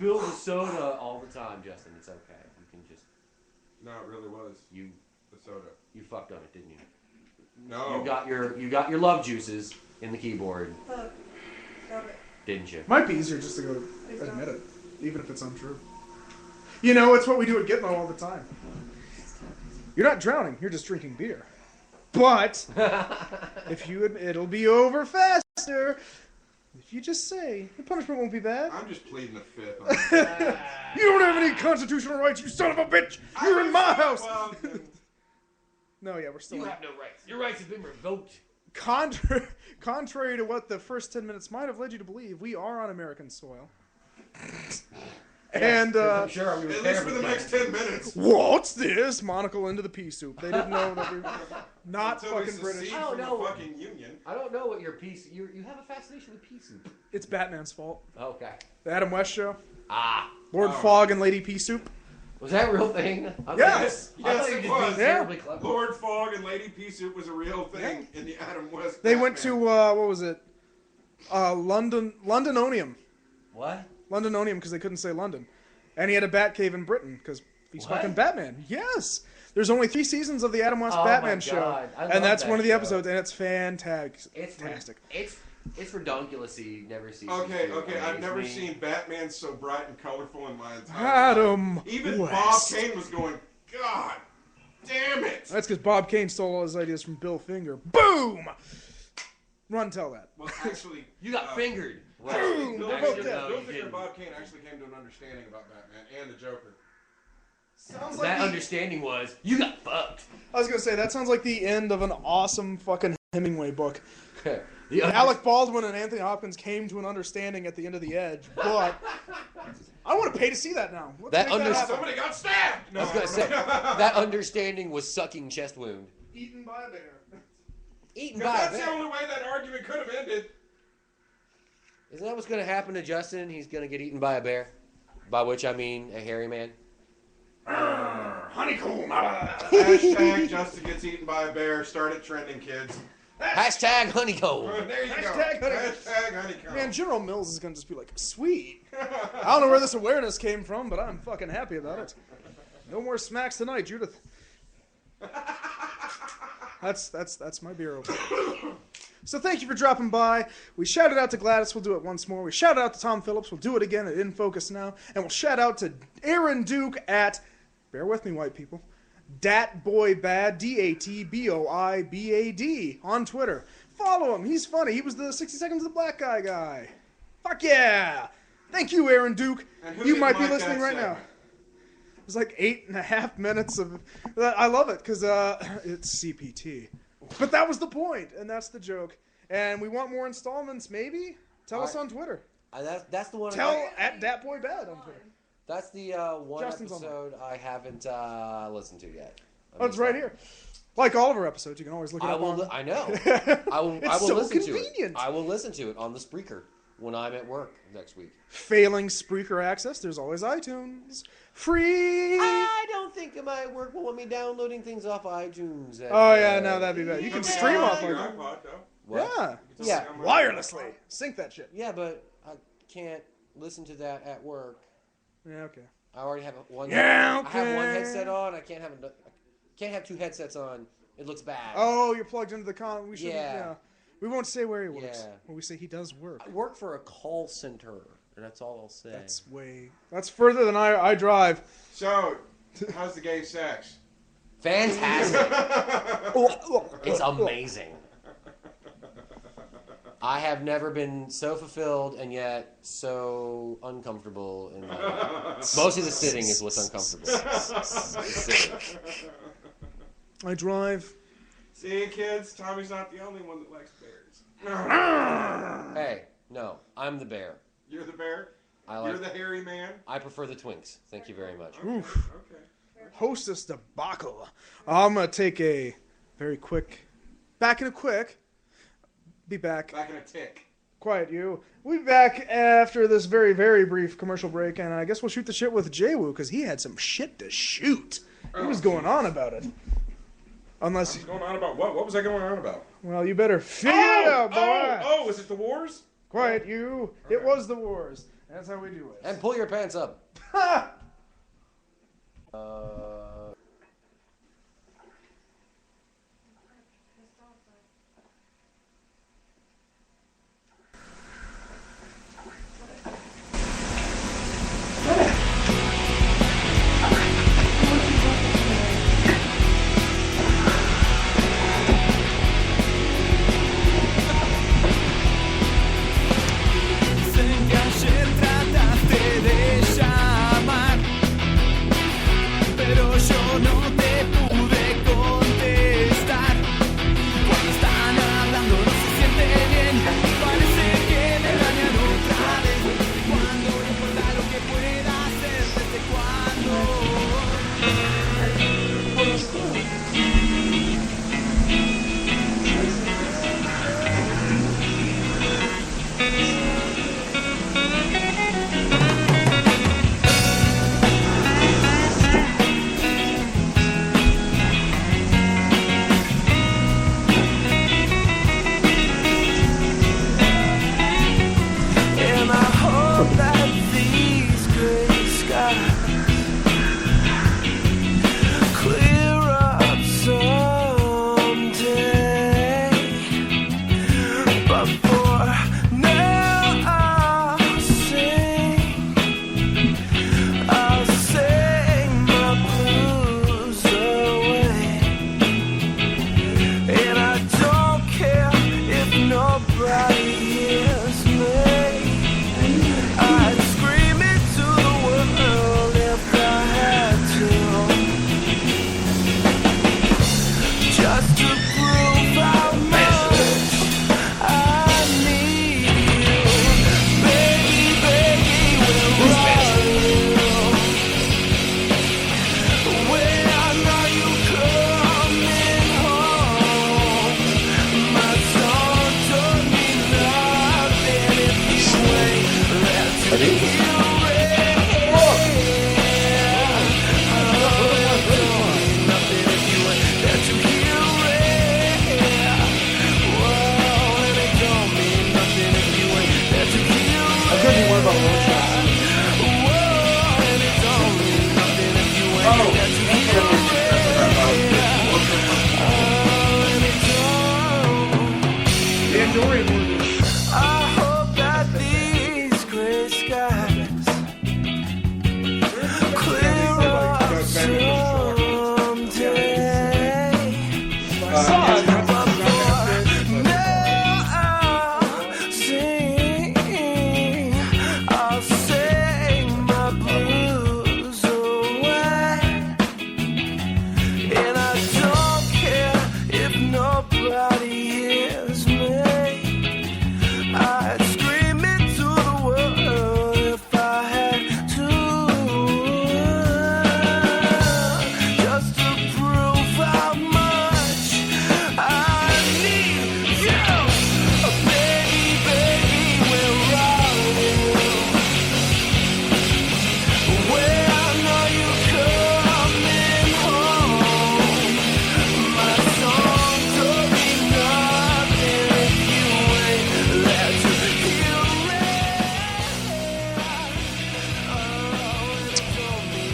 spill the soda all the time, Justin. It's okay. You can just... No, it really was. The soda. You fucked on it, didn't you? No. You got your love juices in the keyboard. Fuck. Stop it. Didn't you? Might be easier just to go admit it, even if it's untrue. You know, it's what we do at Gitmo all the time. You're not drowning, you're just drinking beer. But, if you it'll be over faster. If you just say, the punishment won't be bad. I'm just pleading the fifth. You don't have any constitutional rights, you son of a bitch! You're in my house! Well, No, yeah, we're still... You have no rights. Your rights have been revoked. Contrary to what the first 10 minutes might have led you to believe, we are on American soil. And, I'm sure I'm at least for the next 10 minutes. what's this? Monocle into the pea soup. They didn't know that we were not Until we fucking British. secede I don't from know. the fucking union. I don't know what your piece... You have a fascination with pea soup. It's Batman's fault. Okay. The Adam West show. Ah. Lord Fogg and Lady Pea Soup. Was that a real thing? Yes! I thought you were it just was. being terribly clever. Lord Fogg and Lady Pea Soup was a real thing in the Adam West. They went Batman. to, what was it? Londononium. What? Londononium because they couldn't say London. And he had a bat cave in Britain because he's What? fucking Batman. Yes! There's only 3 seasons of the Adam West Oh Batman my show. God. I love And that's that one of the show. episodes, and it's fantastic. It's redonkulously. Never seen. Okay, it I've amaze never me. seen Batman so bright and colorful in my entire Adam life. Even West. Bob Kane was going, God damn it! That's because Bob Kane stole all his ideas from Bill Finger. Boom! Run, tell that. Well, actually, You got fingered. Boom! Bill They're both Finger dead. and Bob Kane actually came to an understanding about Batman and the Joker. Sounds That like understanding was you got fucked. I was gonna say that sounds like the end of an awesome fucking Hemingway book. Alec. Alec Baldwin and Anthony Hopkins came to an understanding at the end of The Edge, but I want to pay to see that now. Let's That make happen. Somebody got stabbed! No, I was gonna say that understanding was sucking chest wound. Eaten by a bear. Eaten by That's a the bear. only way that argument could have ended. Isn't that what's gonna happen to Justin? He's gonna get eaten by a bear. By which I mean a hairy man. Honeycomb. Hashtag Justin gets eaten by a bear. Start it trending, kids. Hashtag honeycomb. There you Hashtag go. honeycomb. Hashtag honeycomb. Man, General Mills is gonna just be like, sweet. I don't know where this awareness came from, but I'm fucking happy about it. No more smacks tonight, Judith. That's my beer opener. So thank you for dropping by. We shouted out to Gladys. We'll do it once more. We shouted out to Tom Phillips. We'll do it again at In Focus Now. And we'll shout out to Aaron Duke at, bear with me, white people, DatBoyBad, DatBoibad on Twitter. Follow him. He's funny. He was the 60 Seconds of the Black Guy. Fuck yeah. Thank you, Aaron Duke. You might be listening right now. It's like 8.5 minutes of... I love it because it's CPT. But that was the point, and that's the joke. And we want more installments, maybe? Tell us on Twitter. That's the one. Tell at DatBoyBad on Twitter. That's the one Justin's episode I haven't listened to yet. Oh, it's right here. Like all of our episodes, you can always look it I up will. on... I know. I will so listen convenient. to it. I will listen to it on the Spreaker when I'm at work next week. Failing Spreaker access, there's always iTunes. Free! I don't think my work will want me downloading things off iTunes. Oh, yeah, no, that'd be bad. You can stream off your iTunes. iPod, though. What? Yeah. Yeah. Wirelessly. Sync that shit. Yeah, but I can't listen to that at work. Yeah, okay. I already have one. Yeah, I have one okay. headset on. I can't have 2 headsets on. It looks bad. Oh, you're plugged into the con. We should. Yeah. Yeah. We won't say where he works. Yeah. Well, we say he does work. I work for a call center, and that's all I'll say. That's further than I drive. So, how's the gay sex? Fantastic. It's amazing. I have never been so fulfilled and yet so uncomfortable in my life. Mostly the sitting is what's uncomfortable. The sitting. I drive. See, kids, Tommy's not the only one that likes bears. Hey, no, I'm the bear. You're the bear? You're You're the hairy man? I prefer the twinks. Thank you very much. Oof. Okay. Hostess debacle. I'm going to take a very quick... Back in a quick. Be back. Back in a tick. Quiet you. We'll be back after this very, very brief commercial break, and I guess we'll shoot the shit with Jay-Woo, because he had some shit to shoot. He was going on about it. Unless... What's going on about what? What was I going on about? Well, you better figure it out, boy. Oh, was it the wars? Quiet you. It was the wars. That's how we do it. And pull your pants up.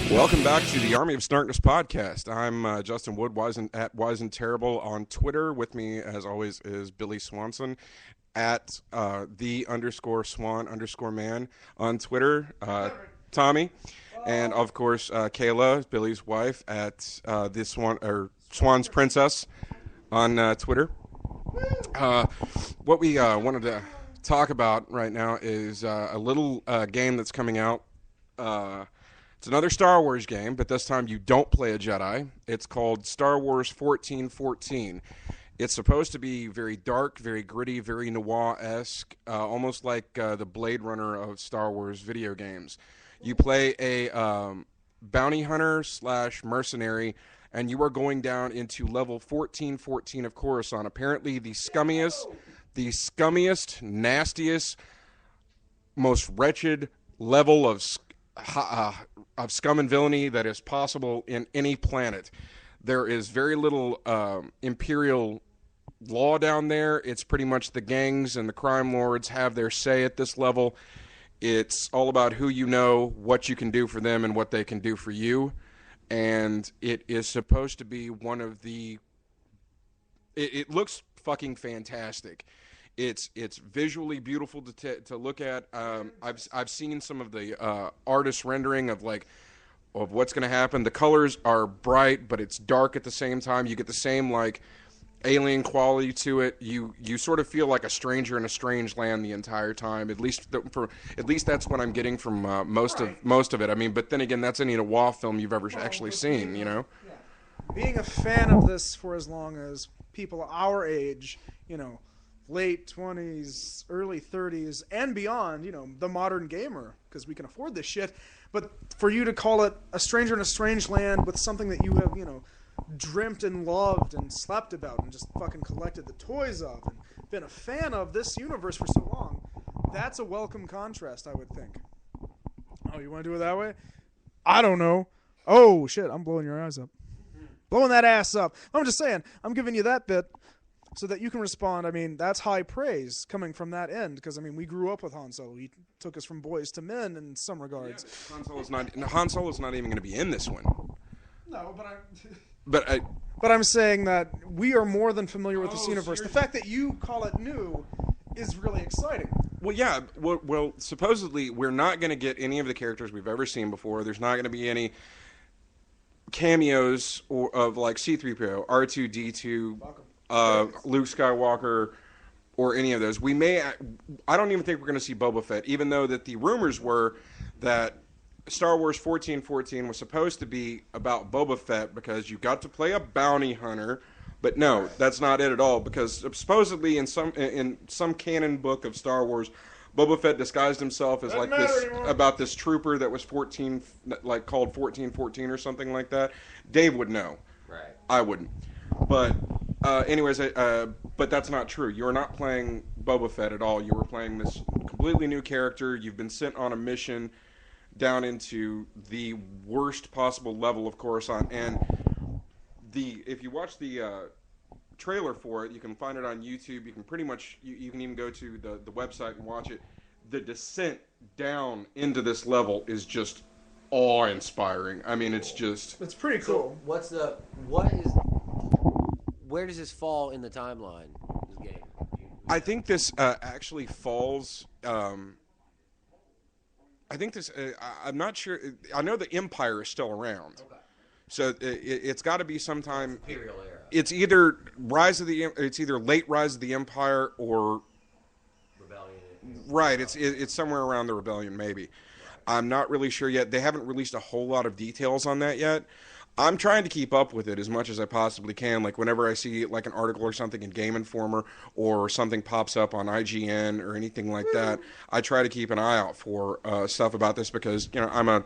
Welcome back to the Army of Snarkness podcast. I'm Justin Wood, at Wise and Terrible on Twitter. With me, as always, is Billy Swanson at _Swan_man on Twitter. Tommy, and of course Kayla, Billy's wife, at Swan's Princess on Twitter. What we wanted to talk about right now is a little game that's coming out. It's another Star Wars game, but this time you don't play a Jedi. It's called Star Wars 1414. It's supposed to be very dark, very gritty, very noir-esque, almost like the Blade Runner of Star Wars video games. You play a bounty hunter / mercenary, and you are going down into level 1414 of Coruscant. Apparently the scummiest, nastiest, most wretched level of scum and villainy that is possible in any planet. There is very little Imperial law down there. It's pretty much the gangs and the crime lords have their say at this level. It's all about who you know, what you can do for them, and what they can do for you. And it is supposed to be one of the... It looks fucking fantastic. It's visually beautiful to look at. I've seen some of the artist rendering of what's going to happen. The colors are bright, but it's dark at the same time. You get the same alien quality to it. You sort of feel like a stranger in a strange land the entire time. At least that's what I'm getting from most of it. I mean, but then again, that's any WoW film you've ever actually seen. You know, being a fan of this for as long as people our age, late 20s, early 30s, and beyond, the modern gamer, because we can afford this shit. But for you to call it a stranger in a strange land with something that you have, dreamt and loved and slept about and just fucking collected the toys of and been a fan of this universe for so long, that's a welcome contrast, I would think. Oh, you want to do it that way? I don't know. Oh, shit, I'm blowing your eyes up. Blowing that ass up. I'm just saying, I'm giving you that bit so that you can respond. I mean, that's high praise coming from that end, because, I mean, we grew up with Han Solo. He took us from boys to men in some regards. Yeah, Han Solo's not even going to be in this one. No, But I'm saying that we are more than familiar with this universe. The fact that you call it new is really exciting. Well, yeah. Well, supposedly we're not going to get any of the characters we've ever seen before. There's not going to be any cameos of C-3PO, R2-D2, Luke Skywalker, or any of those. I don't even think we're going to see Boba Fett, even though that the rumors were that Star Wars 1414 was supposed to be about Boba Fett because you got to play a bounty hunter, but no, that's not it at all. Because supposedly in some canon book of Star Wars, Boba Fett disguised himself as about this trooper that was 14, called 1414 or something like that. Dave would know, right? I wouldn't. But anyways, but that's not true. You are not playing Boba Fett at all. You were playing this completely new character. You've been sent on a mission down into the worst possible level of Coruscant, and if you watch the trailer for it, you can find it on YouTube. You can pretty much you can even go to the website and watch it. The descent down into this level is just awe-inspiring. I mean, it's pretty cool. So where does this fall in the timeline? This game. I think this actually falls. I think this. I'm not sure. I know the Empire is still around, so it's got to be sometime. Imperial era. It's either late Rise of the Empire or Rebellion. Right. It's somewhere around the Rebellion, maybe. I'm not really sure yet. They haven't released a whole lot of details on that yet. I'm trying to keep up with it as much as I possibly can. Like whenever I see an article or something in Game Informer or something pops up on IGN or anything like that, I try to keep an eye out for stuff about this because I'm an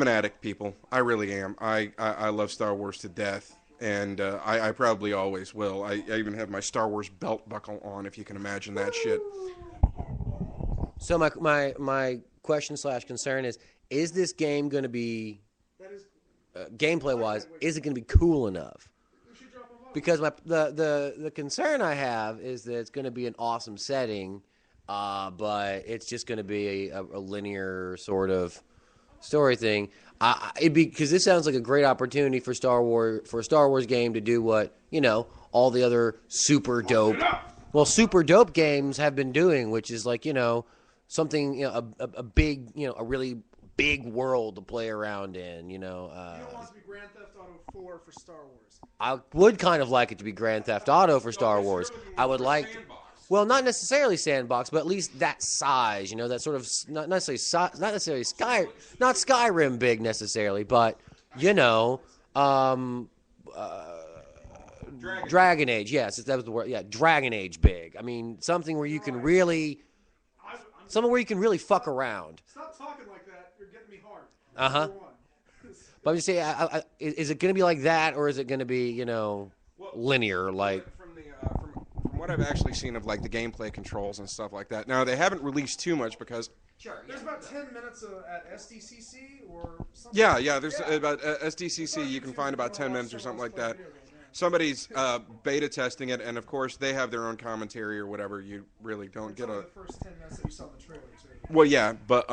addict, people. I really am. I love Star Wars to death, and I probably always will. I even have my Star Wars belt buckle on, if you can imagine that shit. So my question / concern is this game going to be gameplay-wise, is it going to be cool enough? Because the concern I have is that it's going to be an awesome setting, but it's just going to be a linear sort of story thing. Because this sounds like a great opportunity for a Star Wars game to do what all the other super dope games have been doing, which is something a big a really big world to play around in, You don't want it to be Grand Theft Auto 4 for Star Wars. I would kind of like it to be Grand Theft Auto for Star Wars. I would like, well, not necessarily sandbox, but at least that size, that sort of not necessarily not Skyrim big necessarily, but Dragon Age. Yes, that was the word. Yeah, Dragon Age big. I mean, something where you can really fuck around. Stop talking like that. You're getting me hard. Uh-huh. But I'm just saying, is it going to be like that, or is it going to be, linear? From what I've actually seen of the gameplay controls and stuff like that. Now they haven't released too much because there's about 10 minutes at SDCC or something. Yeah. There's about SDCC. You can find about 10 minutes or something like that. Somebody's beta testing it, and of course they have their own commentary or whatever. You really don't get the first 10 minutes that you saw in the trailer too. Well, yeah, but